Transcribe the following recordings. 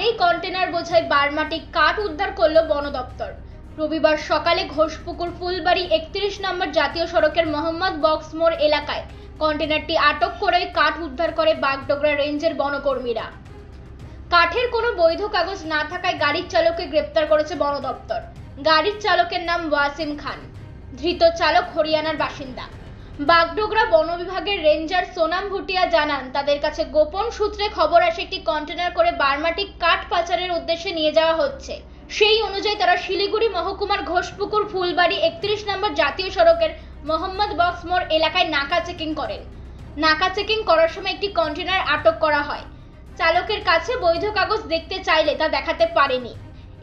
আগেই কন্টেনার বোঝাই বারমাটি কাঠ উদ্ধার করল বন দপ্তর। রবিবার সকালে ঘোষপুকুর ফুলবাড়ি 31 নম্বর জাতীয় সড়কের মোহাম্মদ বক্স মোড় এলাকায় কন্টেনারটি আটক করে কাঠ উদ্ধার করে বাগডোগরা রেঞ্জের বনকর্মীরা। কাঠের কোনো বৈধ কাগজ না থাকায় গাড়ির চালককে গ্রেপ্তার করেছে বন দপ্তর। গাড়ির চালকের নাম ওয়াসিম খান, ধৃত চালক হরিয়ানার বাসিন্দা। বাগডোগরা বন বিভাগের রেঞ্জার সোনাম ভুটিয়া জানান, তাদের কাছে গোপন সূত্রে খবর আসে একটি কন্টেনার করে বারমাটি কাঠ পাচারের উদ্দেশ্যে নিয়ে যাওয়া হচ্ছে। সেই অনুযায়ী তারা শিলিগুড়ি মহকুমার ঘোষপুকুর ফুলবাড়ি 31 নম্বর জাতীয় সড়কের মোহাম্মদ বক্স মোড় এলাকায় নাকা চেকিং করেন। নাকা চেকিং করার সময় একটি কন্টেনার আটক করা হয়। চালকের কাছে বৈধ কাগজ দেখতে চাইলে তা দেখাতে পারেনি।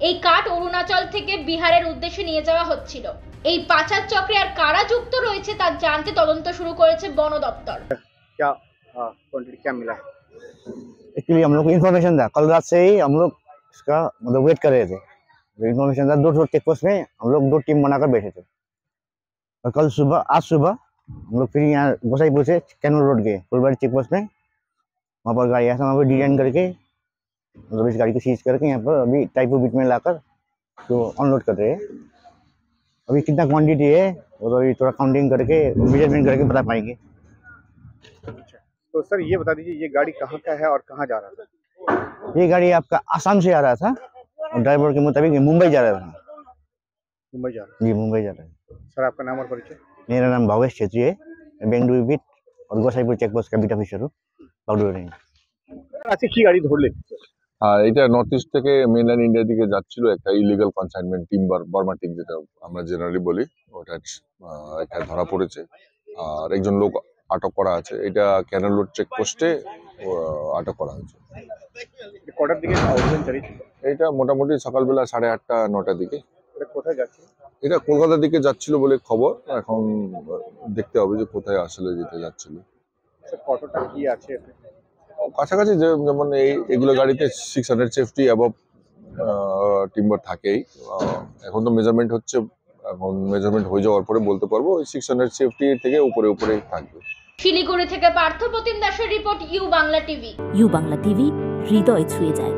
এই কাঠ অরুণাচল থেকে বিহারের উদ্দেশ্যে নিয়ে যাওয়া হচ্ছিল। এই পাচার চক্রে আর কারা যুক্ত রয়েছে তা জানতে তদন্ত শুরু করেছে বন দপ্তর। क्या मिला? एक्चुअली हम लोग को इन्फॉर्मेशन था, कल रात से ही हम लोग इसका मतलब वेट कर रहे थे। इन्फॉर्मेशन था, 2 चेक पोस्ट में हम लोग 2 टीम बनाकर बैठे थे। और आज सुबह हम लोग फिर यहाँ गोसाईपुर से कैनूर रोड गए फुलबाड़ी चेक पोस्ट में। वहाँ पर गाड़ी ऐसा वहाँ पर डिजाइन करके मतलब इस गाड़ी को सीज करके यहाँ पर अभी टाइपो बीट में लाकर तो अनलोड कर रहे हैं। अभी कितना क्वांटिटी है वो तो अभी थोड़ा काउंटिंग करके मेजरमेंट करके बता पाएंगे। तो सर ये बता दीजिए, ये गाड़ी कहाँ का है और कहाँ जा रहा था? ये गाड़ी आपका आसाम से आ रहा था और ड्राइवर के मुताबिक मुंबई जा रहा था। मुंबई जा रहा जी मुंबई जा रहा है। है। सर आपका नाम और परिचय? मेरा नाम भावेश छेत्री है, मैं बेंगलुरु बीट और गोसाईपुर चेकपोस्ट का बीट ऑफिसर हूँ बागडोगरा रेंज। আজকে কি গাড়ি ধরলেন? এটা নর্থ ইস্ট থেকে মেনল্যান্ড ইন্ডিয়া দিকে যাচ্ছিল একটা ইলিগাল কনসাইনমেন্ট টিম্বার বার্মাটিক, যেটা আমরা জেনারেলি বলি, ওটা এখানে ধরা পড়েছে আর একজন লোক আটক করা আছে। এটা ক্যানাল রোড চেকপোস্টে আটক করা হয়েছে। কটার দিকে অভিযান চালিয়েছিল? এটা মোটামুটি সকালবেলা 8:30 9টার দিকে। এটা কোথায় যাচ্ছে? এটা কলকাতার দিকে যাচ্ছিল বলে খবর, এখন দেখতে হবে যে কোথায় আসলে যেতে যাচ্ছিল। স্যার কতটা কি আছে? কাছাকাছি যেমন এগুলো গাড়িতে 600 সেফটি অ্যাবভ টিম্বার থাকেই। এখন তো মেজারমেন্ট হচ্ছে, এখন মেজারমেন্ট হয়ে যাওয়ার পরে বলতে পারবো ওই 600 সেফটি থেকে উপরেই থাকবে। শিলিগুড়ি থেকে পার্থ প্রতিম দাসের report, U Bangla TV. U Bangla TV, হৃদয় ছুঁয়ে যায়।